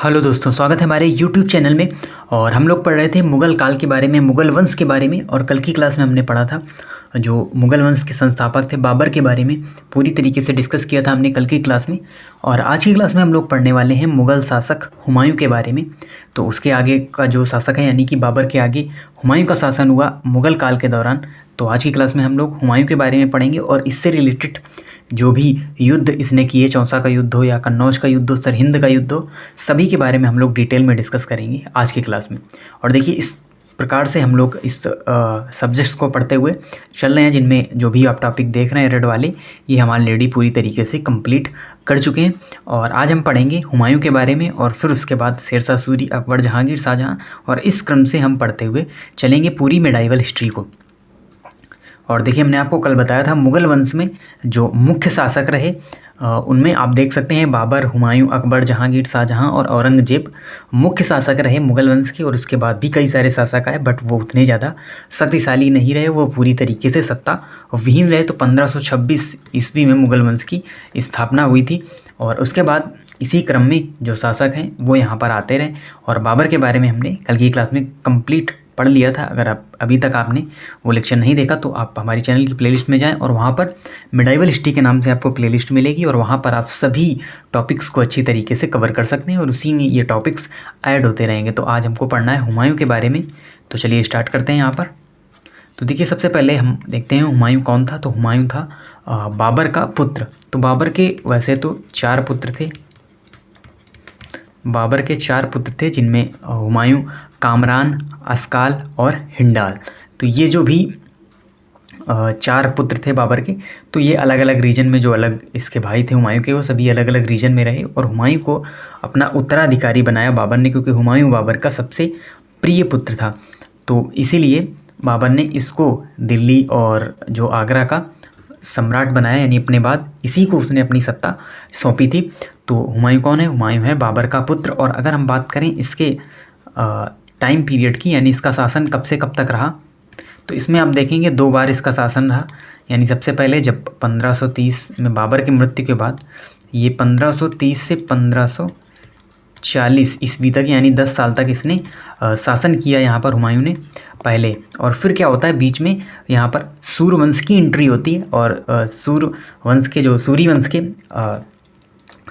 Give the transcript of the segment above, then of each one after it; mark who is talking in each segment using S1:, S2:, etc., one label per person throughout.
S1: Hello दोस्तों, स्वागत है हमारे YouTube चैनल में। और हम लोग पढ़ रहे थे मुग़ल काल के बारे में, मुग़ल वंश के बारे में। और कल की क्लास में हमने पढ़ा था जो मुग़ल वंश के संस्थापक थे बाबर के बारे में, पूरी तरीके से डिस्कस किया था हमने कल की क्लास में। और आज की क्लास में हम लोग पढ़ने वाले हैं मुग़ल शासक हुमायूं के बारे में। तो उसके आगे का जो शासक है यानी कि बाबर के आगे हुमायूं का शासन हुआ मुग़ल काल के दौरान। तो आज की क्लास में हम लोग हुमायूं के बारे में पढ़ेंगे और इससे रिलेटेड जो भी युद्ध इसने किए, चौसा का युद्ध हो या कन्नौज का युद्ध हो, सरहिंद का युद्ध हो, सभी के बारे में हम लोग डिटेल में डिस्कस करेंगे आज की क्लास में। और देखिए, इस प्रकार से हम लोग इस सब्जेक्ट्स को पढ़ते हुए चल रहे हैं, जिनमें जो भी आप टॉपिक देख रहे हैं रेड वाले, ये हम ऑलरेडी पूरी तरीके से कंप्लीट कर चुके हैं। और आज हम पढ़ेंगे हुमायूं के बारे में और फिर उसके बाद शेरशाह सूरी, अकबर, जहांगीर, शाहजहां, और इस क्रम से हम पढ़ते हुए चलेंगे पूरी मेडाइवल हिस्ट्री को। और देखिए, हमने आपको कल बताया था मुग़ल वंश में जो मुख्य शासक रहे उनमें आप देख सकते हैं बाबर, हुमायूं, अकबर, जहांगीर, शाहजहां और औरंगजेब मुख्य शासक रहे मुग़ल वंश के। और उसके बाद भी कई सारे शासक आए, बट वो उतने ज़्यादा शक्तिशाली नहीं रहे, वो पूरी तरीके से सत्ता विहीन रहे। तो 1526 ईस्वी में मुग़ल वंश की स्थापना हुई थी। और उसके बाद इसी क्रम में जो शासक हैं वो यहाँ पर आते रहे। और बाबर के बारे में हमने कल की क्लास में कंप्लीट पढ़ लिया था। अगर आप अभी तक आपने वो लेक्चर नहीं देखा तो आप हमारी चैनल की प्लेलिस्ट में जाएं और वहाँ पर मेडाइवल हिस्ट्री के नाम से आपको प्लेलिस्ट मिलेगी और वहाँ पर आप सभी टॉपिक्स को अच्छी तरीके से कवर कर सकते हैं और उसी में ये टॉपिक्स ऐड होते रहेंगे। तो आज हमको पढ़ना है हुमायूं के बारे में। तो चलिए स्टार्ट करते हैं यहाँ पर। तो देखिए, सबसे पहले हम देखते हैं हुमायूं कौन था। तो हुमायूं था बाबर का पुत्र। तो बाबर के वैसे तो 4 पुत्र थे। बाबर के 4 पुत्र थे, जिनमें हुमायूं, कामरान, अस्काल और हिंडाल। तो ये जो भी 4 पुत्र थे बाबर के, तो ये अलग अलग रीजन में जो अलग इसके भाई थे हुमायूं के, वो सभी अलग अलग रीजन में रहे। और हुमायूं को अपना उत्तराधिकारी बनाया बाबर ने, क्योंकि हुमायूं बाबर का सबसे प्रिय पुत्र था। तो इसीलिए बाबर ने इसको दिल्ली और जो आगरा का सम्राट बनाया, यानी अपने बाद इसी को उसने अपनी सत्ता सौंपी थी। तो हुमायूं कौन है? हुमायूं है बाबर का पुत्र। और अगर हम बात करें इसके टाइम पीरियड की, यानी इसका शासन कब से कब तक रहा, तो इसमें आप देखेंगे 2 बार इसका शासन रहा। यानी सबसे पहले जब 1530 में बाबर की मृत्यु के बाद, ये 1530 से 1540 ईस्वी तक, यानी 10 साल तक इसने शासन किया यहाँ पर हुमायूं ने पहले। और फिर क्या होता है, बीच में यहाँ पर सूर्यवंश की एंट्री होती है। और सूर्यवंश के जो सूरी वंश के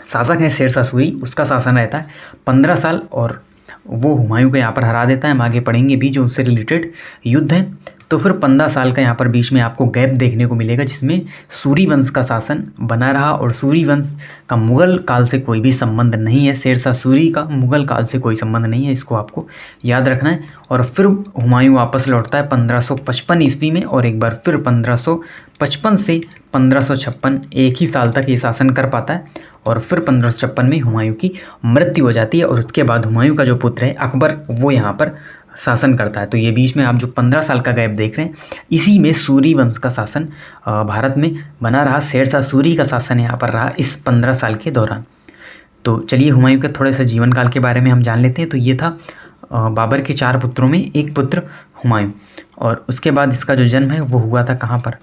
S1: शासक हैं शेरशाह सूरी, उसका शासन रहता है 15 साल और वो हुमायूं को यहाँ पर हरा देता है। हम आगे पढ़ेंगे भी जो उससे रिलेटेड युद्ध है। तो फिर 15 साल का यहाँ पर बीच में आपको गैप देखने को मिलेगा, जिसमें सूरी वंश का शासन बना रहा। और सूरी वंश का मुग़ल काल से कोई भी संबंध नहीं है। शेरशाह सूरी का मुग़ल काल से कोई संबंध नहीं है, इसको आपको याद रखना है। और फिर हुमायूं वापस लौटता है 1555 ईस्वी में, और एक बार फिर 1555 से 1556 एक ही साल तक ये शासन कर पाता है। और फिर 1556 में हुमायूं की मृत्यु हो जाती है। और उसके बाद हुमायूं का जो पुत्र है अकबर, वो यहाँ पर शासन करता है। तो ये बीच में आप जो 15 साल का गैप देख रहे हैं, इसी में सूरी वंश का शासन भारत में बना रहा। शेरशाह सूरी का शासन यहाँ पर रहा इस 15 साल के दौरान। तो चलिए हुमायूं के थोड़े से जीवन काल के बारे में हम जान लेते हैं। तो ये था बाबर के 4 पुत्रों में एक पुत्र हुमायूं। और उसके बाद इसका जो जन्म है वो हुआ था कहाँ पर?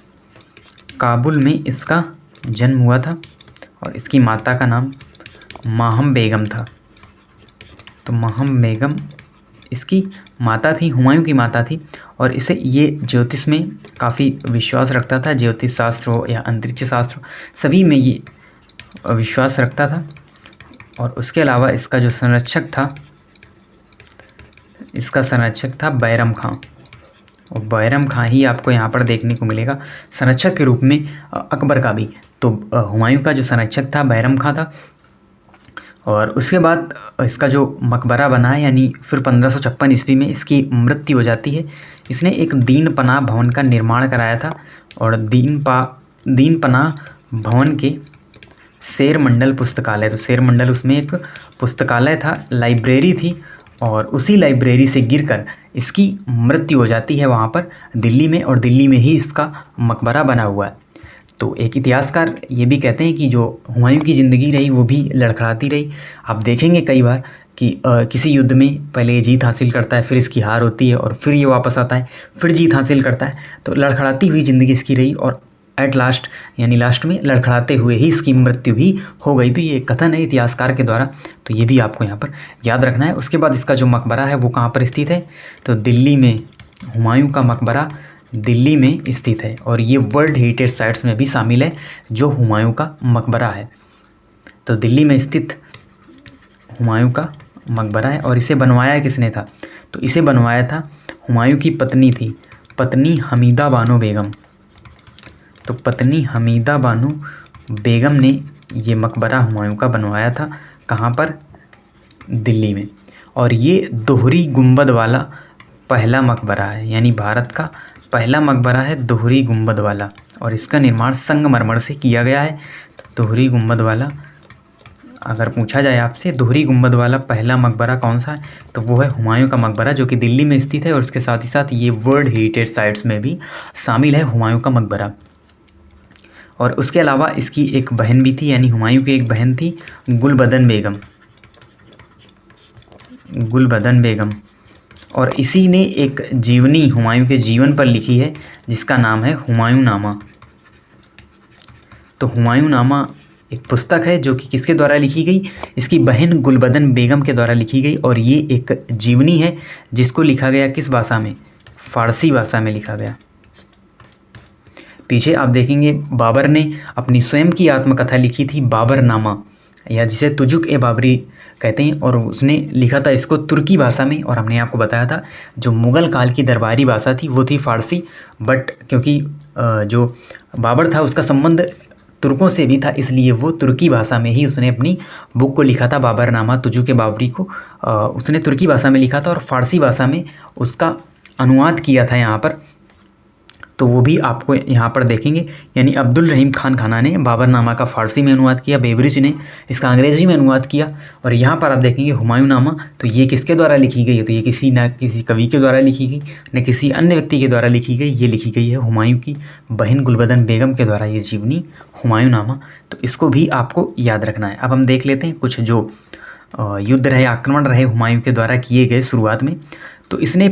S1: काबुल में इसका जन्म हुआ था। और इसकी माता का नाम माहम बेगम था। तो माहम बेगम इसकी माता थी, हुमायूं की माता थी। और इसे ये ज्योतिष में काफ़ी विश्वास रखता था। ज्योतिष शास्त्र हो या अंतरिक्ष शास्त्र हो, सभी में ये विश्वास रखता था। और उसके अलावा इसका जो संरक्षक था, इसका संरक्षक था बैरम खां। और बैरम खां ही आपको यहाँ पर देखने को मिलेगा संरक्षक के रूप में अकबर का भी। तो हुमायूं का जो संरक्षक था बैरम खां था। और उसके बाद इसका जो मकबरा बना है, यानी फिर 1556 ईस्वी में इसकी मृत्यु हो जाती है। इसने एक दीन पनाह भवन का निर्माण कराया था। और दीन पनाह भवन के शेर मंडल पुस्तकालय, तो शेर मंडल उसमें एक पुस्तकालय था, लाइब्रेरी थी। और उसी लाइब्रेरी से गिरकर इसकी मृत्यु हो जाती है वहाँ पर दिल्ली में। और दिल्ली में ही इसका मकबरा बना हुआ है। तो एक इतिहासकार ये भी कहते हैं कि जो हुमायूं की ज़िंदगी रही वो भी लड़खड़ाती रही। आप देखेंगे कई बार कि किसी युद्ध में पहले ये जीत हासिल करता है, फिर इसकी हार होती है, और फिर ये वापस आता है, फिर जीत हासिल करता है। तो लड़खड़ाती हुई ज़िंदगी इसकी रही। और एट लास्ट यानी लास्ट में लड़खड़ाते हुए ही इसकी मृत्यु भी हो गई। तो ये कथन है इतिहासकार के द्वारा, तो ये भी आपको यहाँ पर याद रखना है। उसके बाद इसका जो मकबरा है वो कहाँ पर स्थित है, तो दिल्ली में। हुमायूं का मकबरा दिल्ली में स्थित है और ये वर्ल्ड हेरिटेज साइट्स में भी शामिल है जो हुमायूं का मकबरा है। तो दिल्ली में स्थित हुमायूं का मकबरा है। और इसे बनवाया किसने था, तो इसे बनवाया था हुमायूं की पत्नी थी, पत्नी हमीदा बानो बेगम। तो पत्नी हमीदा बानो बेगम ने ये मकबरा हुमायूं का बनवाया था। कहाँ पर, दिल्ली में। और ये दोहरी गुंबद वाला पहला मकबरा है, यानी भारत का पहला मकबरा है दोहरी गुंबद वाला। और इसका निर्माण संगमरमर से किया गया है। तो दोहरी गुंबद वाला, अगर पूछा जाए आपसे दोहरी गुंबद वाला पहला मकबरा कौन सा है, तो वो है हुमायूं का मकबरा, जो कि दिल्ली में स्थित है। और उसके साथ ही साथ ये वर्ल्ड हेरिटेज साइट्स में भी शामिल है हुमायूं का मकबरा। और उसके अलावा इसकी एक बहन भी थी, यानी हुमायूं की एक बहन थी गुलबदन बेगम, गुलबदन बेगम। और इसी ने एक जीवनी हुमायूं के जीवन पर लिखी है जिसका नाम है हुमायूं नामा। तो हुमायूं नामा एक पुस्तक है जो कि किसके द्वारा लिखी गई, इसकी बहन गुलबदन बेगम के द्वारा लिखी गई। और ये एक जीवनी है जिसको लिखा गया किस भाषा में, फारसी भाषा में लिखा गया। पीछे आप देखेंगे बाबर ने अपनी स्वयं की आत्मकथा लिखी थी बाबरनामा, या जिसे तुजुक ए बाबरी कहते हैं। और उसने लिखा था इसको तुर्की भाषा में। और हमने आपको बताया था जो मुग़ल काल की दरबारी भाषा थी वो थी फ़ारसी, बट क्योंकि जो बाबर था उसका संबंध तुर्कों से भी था, इसलिए वो तुर्की भाषा में ही उसने अपनी बुक को लिखा था बाबरनामा तुजुक ए बाबरी को। उसने तुर्की भाषा में लिखा था और फ़ारसी भाषा में उसका अनुवाद किया था यहाँ पर। तो वो भी आपको यहाँ पर देखेंगे, यानी अब्दुल रहीम खान खाना ने बाबरनामा का फ़ारसी में अनुवाद किया, बेबरिज ने इसका अंग्रेज़ी में अनुवाद किया। और यहाँ पर आप देखेंगे हुमायूं नामा, तो ये किसके द्वारा लिखी गई है, तो ये किसी कवि के द्वारा लिखी गई, न किसी अन्य व्यक्ति के द्वारा लिखी गई। ये लिखी गई है हुमायूं की बहन गुलबदन बेगम के द्वारा, ये जीवनी हुमायूं नामा। तो इसको भी आपको याद रखना है। अब हम देख लेते हैं कुछ जो युद्ध रहे, आक्रमण रहे हुमायूं के द्वारा किए गए शुरुआत में। तो इसने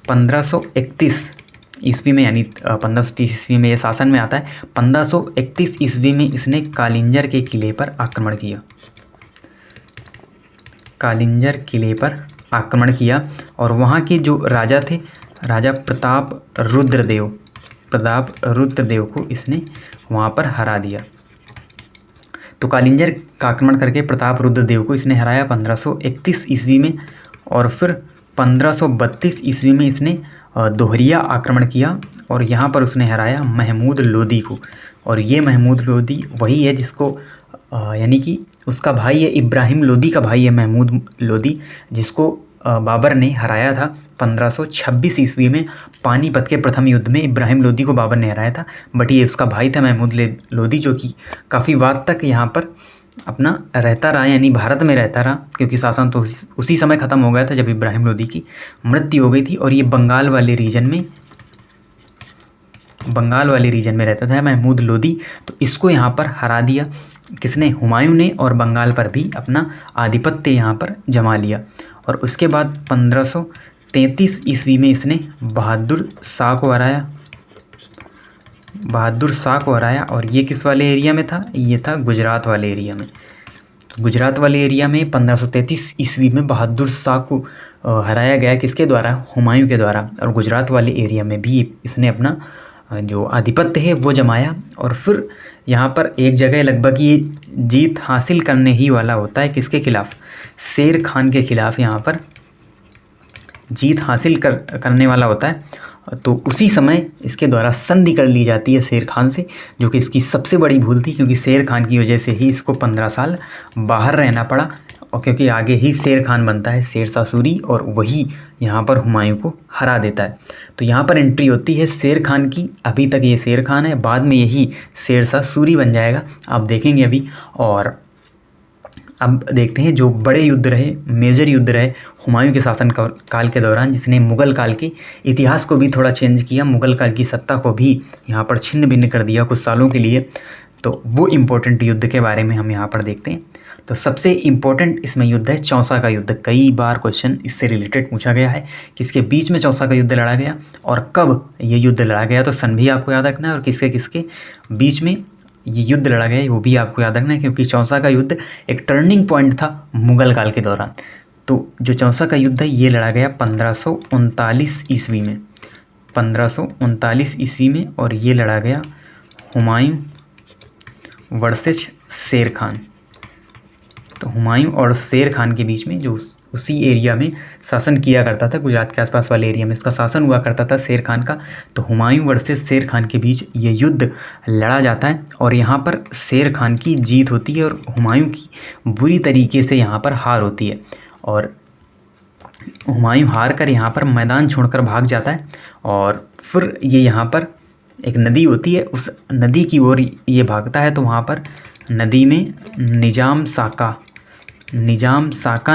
S1: 1531 ईस्वी में, यानी 1530 ईस्वी में ये शासन में आता है। 1531 ईस्वी में इसने कालिंजर के किले पर आक्रमण किया, कालिंजर किले पर आक्रमण किया। और वहाँ के जो राजा थे, राजा प्रताप रुद्रदेव को इसने वहाँ पर हरा दिया। तो कालिंजर का आक्रमण करके प्रताप रुद्रदेव को इसने हराया 1531 ईस्वी में। और फिर 1532 ईस्वी में इसने दोहरिया आक्रमण किया और यहाँ पर उसने हराया महमूद लोदी को। और ये महमूद लोदी वही है जिसको यानी कि उसका भाई है, इब्राहिम लोदी का भाई है महमूद लोदी, जिसको बाबर ने हराया था 1526 ईस्वी में। पानीपत के प्रथम युद्ध में इब्राहिम लोदी को बाबर ने हराया था, बट ये उसका भाई था महमूद लोदी, जो कि काफ़ी वाद तक यहाँ पर अपना रहता रहा, यानी भारत में रहता रहा, क्योंकि शासन तो उसी समय ख़त्म हो गया था जब इब्राहिम लोदी की मृत्यु हो गई थी। और ये बंगाल वाले रीजन में रहता था महमूद लोदी। तो इसको यहाँ पर हरा दिया किसने, हुमायूं ने, और बंगाल पर भी अपना आधिपत्य यहाँ पर जमा लिया। और उसके बाद 1533 ईस्वी में इसने बहादुर शाह को हराया। और ये किस वाले एरिया में था, ये था गुजरात वाले एरिया में। तो गुजरात वाले एरिया में 1533 ईस्वी में बहादुर शाह को हराया गया, किसके द्वारा, हुमायूं के द्वारा। और गुजरात वाले एरिया में भी इसने अपना जो आधिपत्य है वो जमाया। और फिर यहाँ पर एक जगह लगभग ये जीत हासिल करने ही वाला होता है, किसके खिलाफ, शेर खान के खिलाफ यहाँ पर जीत हासिल करने वाला होता है। तो उसी समय इसके द्वारा संधि कर ली जाती है शेर खान से, जो कि इसकी सबसे बड़ी भूल थी, क्योंकि शेर खान की वजह से ही इसको 15 साल बाहर रहना पड़ा। और क्योंकि आगे ही शेर खान बनता है शेरशाह सूरी, और वही यहाँ पर हुमायूं को हरा देता है। तो यहाँ पर एंट्री होती है शेर खान की। अभी तक ये शेर खान है, बाद में यही शेरशाह सूरी बन जाएगा, आप देखेंगे अभी। और अब देखते हैं जो बड़े युद्ध रहे, मेजर युद्ध रहे हुमायूं के शासन काल के दौरान, जिसने मुग़ल काल के इतिहास को भी थोड़ा चेंज किया, मुग़ल काल की सत्ता को भी यहाँ पर छिन्न भिन्न कर दिया कुछ सालों के लिए। तो वो इम्पोर्टेंट युद्ध के बारे में हम यहाँ पर देखते हैं। तो सबसे इम्पोर्टेंट इसमें युद्ध है चौसा का युद्ध। कई बार क्वेश्चन इससे रिलेटेड पूछा गया है, किसके बीच में चौसा का युद्ध लड़ा गया और कब ये युद्ध लड़ा गया, तो सन भी आपको याद रखना है और किसके किसके बीच में ये युद्ध लड़ा गया है वो भी आपको याद रखना है, क्योंकि चौसा का युद्ध एक टर्निंग पॉइंट था मुगल काल के दौरान। तो जो चौसा का युद्ध है ये लड़ा गया 1539 ईस्वी में, 1539 ईस्वी में, और ये लड़ा गया हुमायूं वर्सेस शेर खान। तो हुमायूं और शेर खान के बीच में, जो उसी एरिया में शासन किया करता था, गुजरात के आसपास वाले एरिया में इसका शासन हुआ करता था शेर खान का। तो हुमायूं वर्सेस शेर खान के बीच ये युद्ध लड़ा जाता है और यहाँ पर शेर खान की जीत होती है और हुमायूं की बुरी तरीके से यहाँ पर हार होती है। और हुमायूं हार कर यहाँ पर मैदान छोड़कर भाग जाता है और फिर ये यहाँ पर एक नदी होती है, उस नदी की ओर ये भागता है। तो वहाँ पर नदी में निजाम साका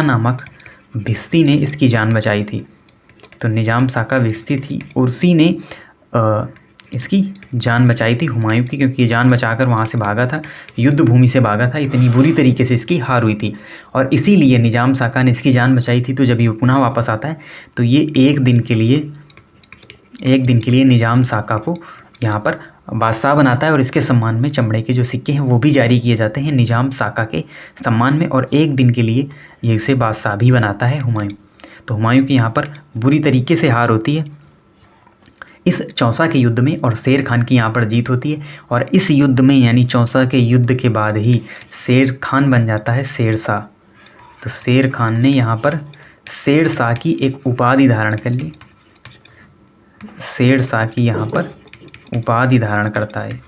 S1: नामक भिस्ती ने इसकी जान बचाई थी। तो निजाम साका भिस्ती थी और उसी ने इसकी जान बचाई थी हुमायूं की, क्योंकि ये जान बचाकर वहाँ से भागा था, युद्ध भूमि से भागा था। इतनी बुरी तरीके से इसकी हार हुई थी और इसीलिए निजाम साका ने इसकी जान बचाई थी। तो जब ये पुनः वापस आता है तो ये एक दिन के लिए निजाम साका को यहाँ पर बादशाह बनाता है और इसके सम्मान में चमड़े के जो सिक्के हैं वो भी जारी किए जाते हैं निजाम साका के सम्मान में, और एक दिन के लिए ये इसे बादशाह भी बनाता है हुमायूं। तो हुमायूं की यहाँ पर बुरी तरीके से हार होती है इस चौसा के युद्ध में और शेर खान की यहाँ पर जीत होती है। और इस युद्ध में यानी चौसा के युद्ध के बाद ही शेर खान बन जाता है शेरशाह। तो शेर खान ने यहाँ पर शेरशाह की एक उपाधि धारण कर ली, शेरशाह की यहाँ पर उपाधि धारण करता है।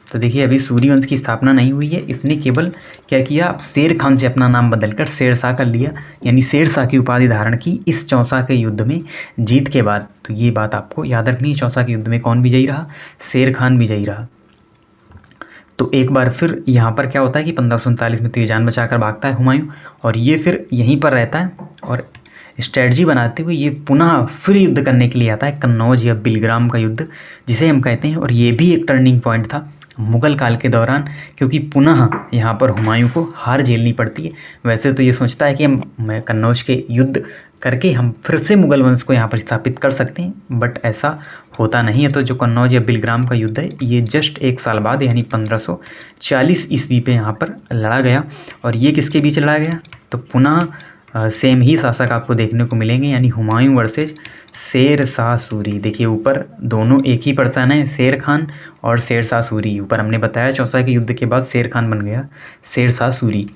S1: तो देखिए अभी सूर्यवंश की स्थापना नहीं हुई है, इसने केवल क्या किया, शेर खान से अपना नाम बदलकर शेरशाह कर लिया, यानी शेरशाह की उपाधि धारण की इस चौसा के युद्ध में जीत के बाद। तो ये बात आपको याद रखनी है, चौसा के युद्ध में कौन विजयी रहा, शेर खान विजयी रहा। तो एक बार फिर यहाँ पर क्या होता है कि 1539 में तो ये जान बचाकर भागता है हुमायूं और ये फिर यहीं पर रहता है और स्ट्रेटजी बनाते हुए ये पुनः फिर युद्ध करने के लिए आता है, कन्नौज या बिलग्राम का युद्ध जिसे हम कहते हैं। और ये भी एक टर्निंग पॉइंट था मुग़ल काल के दौरान, क्योंकि पुनः यहाँ पर हुमायूं को हार झेलनी पड़ती है। वैसे तो ये सोचता है कि हम कन्नौज के युद्ध करके हम फिर से मुग़ल वंश को यहाँ पर स्थापित कर सकते हैं, बट ऐसा होता नहीं है। तो जो कन्नौज या बिलग्राम का युद्ध है ये जस्ट एक साल बाद यानी 1540 ईस्वी पे यहाँ पर लड़ा गया। और ये किसके बीच लड़ा गया, तो पुनः सेम ही शासक आपको देखने को मिलेंगे, यानी हुमायूं वर्सेस शेरशाह सूरी। देखिए ऊपर दोनों एक ही पर्सन है, शेर खान और शेरशाह सूरी। ऊपर हमने बताया चौसा के युद्ध के बाद शेर खान बन गया शेरशाह सूरी।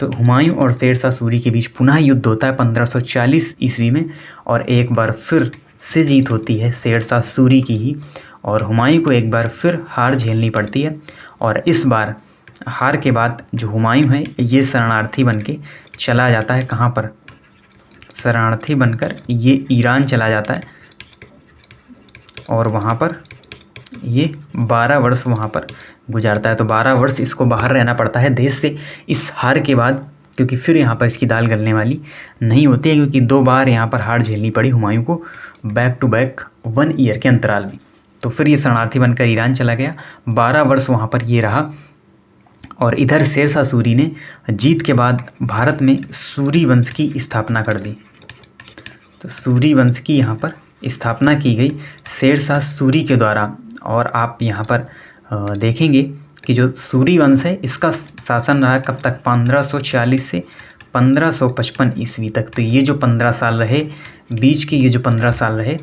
S1: तो हुमायूं और शेरशाह सूरी के बीच पुनः युद्ध होता है 1540 ईस्वी में और एक बार फिर से जीत होती है शेरशाह सूरी की ही, और हुमायूं को एक बार फिर हार झेलनी पड़ती है। और इस बार हार के बाद जो हुमायूं है ये शरणार्थी बनके चला जाता है, कहाँ पर, शरणार्थी बनकर ये ईरान चला जाता है और वहाँ पर ये 12 वर्ष वहाँ पर गुजारता है। तो 12 वर्ष इसको बाहर रहना पड़ता है देश से इस हार के बाद, क्योंकि फिर यहाँ पर इसकी दाल गलने वाली नहीं होती है, क्योंकि 2 बार यहाँ पर हार झेलनी पड़ी हुमायूं को बैक टू बैक 1 ईयर के अंतराल में। तो फिर ये शरणार्थी बनकर ईरान चला गया, 12 वर्ष वहाँ पर ये रहा। और इधर शेरशाह सूरी ने जीत के बाद भारत में सूरी वंश की स्थापना कर दी। तो सूरी वंश की यहाँ पर स्थापना की गई शेरशाह सूरी के द्वारा। और आप यहाँ पर देखेंगे कि जो सूरी वंश है इसका शासन रहा कब तक, 1540 से 1555 ईस्वी तक। तो ये जो 15 साल रहे, बीच के ये जो 15 साल रहे,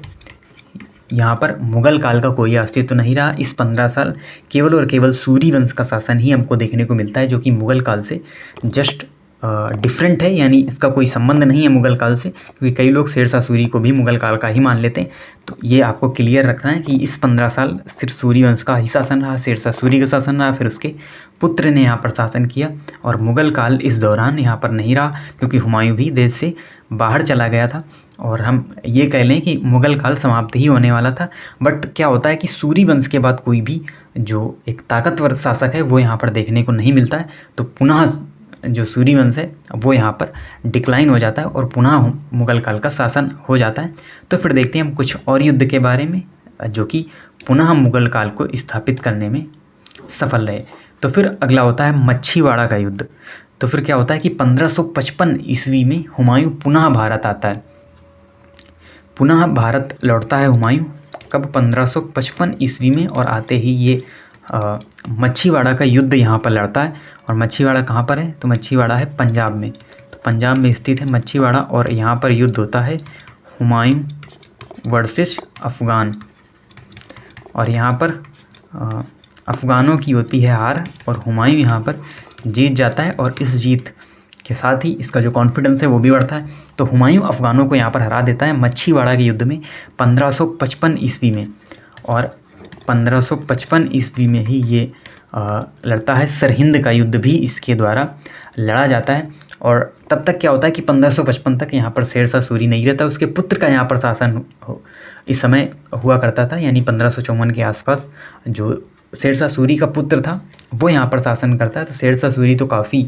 S1: यहाँ पर मुग़ल काल का कोई अस्तित्व नहीं रहा। इस 15 साल केवल और केवल सूरी वंश का शासन ही हमको देखने को मिलता है, जो कि मुग़ल काल से जस्ट डिफरेंट है, यानी इसका कोई संबंध नहीं है मुग़ल काल से, क्योंकि कई लोग शेरशाह सूरी को भी मुग़ल काल का ही मान लेते हैं। तो ये आपको क्लियर रखना है कि इस 15 साल सिर्फ सूरी वंश का ही शासन रहा, शेरशाह सूरी का शासन रहा, फिर उसके पुत्र ने यहाँ पर शासन किया। और मुग़ल काल इस दौरान यहाँ पर नहीं रहा, क्योंकि हुमायूं भी देश से बाहर चला गया था। और हम ये कह लें कि मुग़ल काल समाप्त ही होने वाला था। बट क्या होता है कि सूरी वंश के बाद कोई भी जो एक ताकतवर शासक है वो यहाँ पर देखने को नहीं मिलता है। तो पुनः जो सूरी वंश है वो यहाँ पर डिक्लाइन हो जाता है और पुनः मुग़ल काल का शासन हो जाता है। तो फिर देखते हैं हम कुछ और युद्ध के बारे में जो कि पुनः मुग़ल काल को स्थापित करने में सफल रहे। तो फिर अगला होता है मच्छीवाड़ा का युद्ध। तो फिर क्या होता है कि 1555 ईस्वी में हुमायूं पुनः भारत आता है, पुनः भारत लौटता है हुमायूं। कब? 1555 ईस्वी में। और आते ही ये मच्छीवाड़ा का युद्ध यहाँ पर लड़ता है। और मच्छीवाड़ा कहाँ पर है? तो मच्छीवाड़ा है पंजाब में। तो पंजाब में स्थित है मच्छीवाड़ा और यहाँ पर युद्ध होता है हुमायूं वर्सेस अफ़गान। और यहाँ पर अफ़गानों की होती है हार और हुमायूं यहाँ पर जीत जाता है। और इस जीत के साथ ही इसका जो कॉन्फिडेंस है वो भी बढ़ता है। तो हुमायूं अफ़गानों को यहाँ पर हरा देता है मच्छीवाड़ा के युद्ध में 1555 ईस्वी में। और 1555 ईस्वी में ही ये लड़ता है। सरहिंद का युद्ध भी इसके द्वारा लड़ा जाता है। और तब तक क्या होता है कि 1555 तक यहाँ पर शेरशाह सूरी नहीं रहता, उसके पुत्र का यहाँ पर शासन इस समय हुआ करता था। यानी 1554 के आसपास जो शेरशाह सूरी का पुत्र था वो यहाँ पर शासन करता है। तो शेरशाह सूरी तो काफ़ी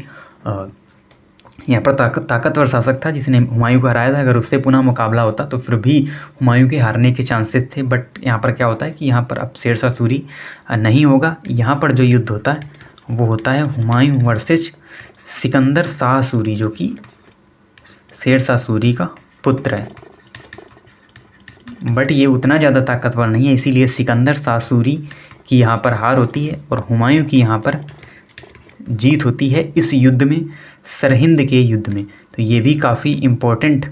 S1: यहाँ पर ताकतवर शासक था जिसने हुमायूं को हराया था। अगर उससे पुनः मुकाबला होता तो फिर भी हुमायूं के हारने के चांसेस थे। बट यहाँ पर क्या होता है कि यहाँ पर अब शेरशाह सूरी नहीं होगा। यहाँ पर जो युद्ध होता है वो होता है हुमायूं वर्सेस सिकंदर शाह सूरी, जो कि शेरशाह सूरी का पुत्र है। बट ये उतना ज़्यादा ताकतवर नहीं है, इसीलिए सिकंदर शाह सूरी की यहाँ पर हार होती है और हुमायूं की यहाँ पर जीत होती है इस युद्ध में, सरहिंद के युद्ध में। तो ये भी काफ़ी इम्पोर्टेंट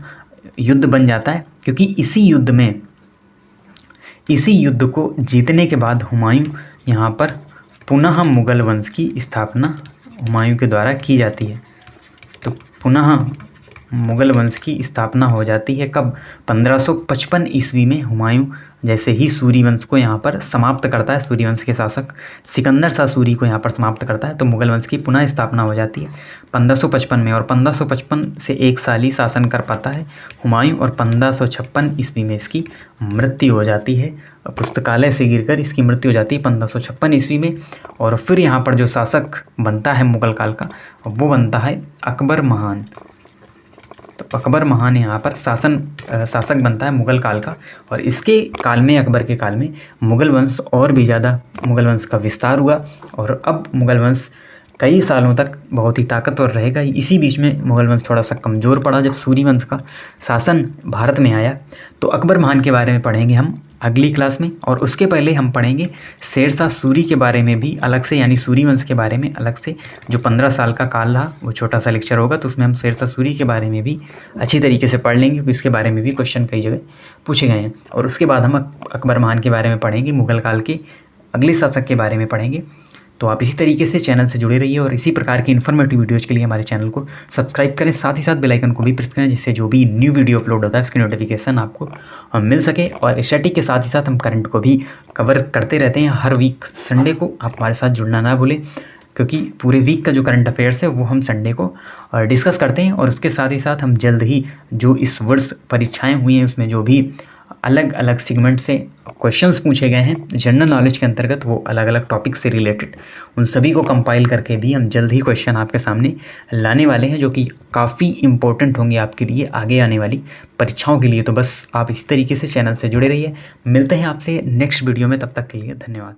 S1: युद्ध बन जाता है, क्योंकि इसी युद्ध को जीतने के बाद हुमायूं यहाँ पर पुनः मुग़ल वंश की स्थापना हुमायूं के द्वारा की जाती है। तो पुनः मुग़ल वंश की स्थापना हो जाती है कब? 1555 ईस्वी में हुमायूं जैसे ही सूरी वंश को यहाँ पर समाप्त करता है, सूरी वंश के शासक सिकंदर शाह सूरी को यहाँ पर समाप्त करता है, तो मुग़ल वंश की पुनः स्थापना हो जाती है 1555 में। और 1555 से 1 साल ही शासन कर पाता है हुमायूं और 1556 ईस्वी में इसकी मृत्यु हो जाती है। पुस्तकालय से गिरकर इसकी मृत्यु हो जाती है 1556 ईस्वी में। और फिर यहाँ पर जो शासक बनता है मुग़ल काल का वो बनता है अकबर महान। तो अकबर महान यहाँ पर शासक बनता है मुग़ल काल का। और इसके काल में, अकबर के काल में, मुग़ल वंश और भी ज़्यादा मुग़ल वंश का विस्तार हुआ। और अब मुग़ल वंश कई सालों तक बहुत ही ताकतवर रहेगा। इसी बीच में मुग़ल वंश थोड़ा सा कमज़ोर पड़ा जब सूरी वंश का शासन भारत में आया। तो अकबर महान के बारे में पढ़ेंगे हम अगली क्लास में। और उसके पहले हम पढ़ेंगे शेरशाह सूरी के बारे में भी अलग से, यानी सूरी वंश के बारे में अलग से। जो 15 साल का काल रहा वो छोटा सा लेक्चर होगा, तो उसमें हम शेरशाह सूरी के बारे में भी अच्छी तरीके से पढ़ लेंगे, क्योंकि उसके बारे में भी क्वेश्चन कई जगह पूछे गए हैं। और उसके बाद हम अकबर महान के बारे में पढ़ेंगे, मुग़ल काल के अगले शासक के बारे में पढ़ेंगे। तो आप इसी तरीके से चैनल से जुड़े रहिए और इसी प्रकार की इन्फॉर्मेटिव वीडियोज़ के लिए हमारे चैनल को सब्सक्राइब करें। साथ ही साथ बेल आइकन को भी प्रेस करें, जिससे जो भी न्यू वीडियो अपलोड होता है उसकी नोटिफिकेशन आपको मिल सके। और स्टैटिक के साथ ही साथ हम करंट को भी कवर करते रहते हैं हर वीक संडे को। आप हमारे साथ जुड़ना ना भूलें, क्योंकि पूरे वीक का जो करंट अफेयर्स है वो हम संडे को डिस्कस करते हैं। और उसके साथ ही साथ हम जल्द ही जो इस वर्ष परीक्षाएँ हुई हैं उसमें जो भी अलग अलग सेगमेंट से क्वेश्चंस पूछे गए हैं जनरल नॉलेज के अंतर्गत, वो अलग अलग टॉपिक से रिलेटेड, उन सभी को कंपाइल करके भी हम जल्द ही क्वेश्चन आपके सामने लाने वाले हैं, जो कि काफ़ी इंपॉर्टेंट होंगे आपके लिए आगे आने वाली परीक्षाओं के लिए। तो बस आप इसी तरीके से चैनल से जुड़े रहिए। मिलते हैं आपसे नेक्स्ट वीडियो में, तब तक के लिए धन्यवाद।